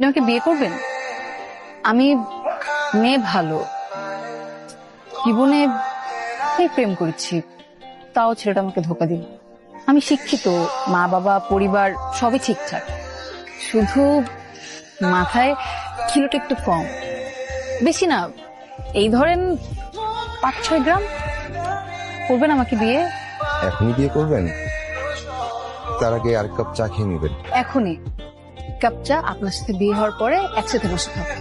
আপনি আমাকে বিয়ে করবেন? আমি মেয়ে ভালো, জীবনে অনেক প্রেম করেছি, তাও ছেলেটা আমাকে ধোকা দিল। আমি শিক্ষিত, মা বাবা পরিবার সবই ঠিকঠাক, শুধু মাথায় কিলোটা একটু কম। বেশি না, এই ধরেন 5-6 গ্রাম। করবেন আমাকে বিয়ে? এখনই বিয়ে করবেন? তার আগে আর কাপ চা খেয়ে নেবেন। এখনই কাপ চা, আপনার সাথে বিয়ে হওয়ার পরে একসাথে বসে খাবো।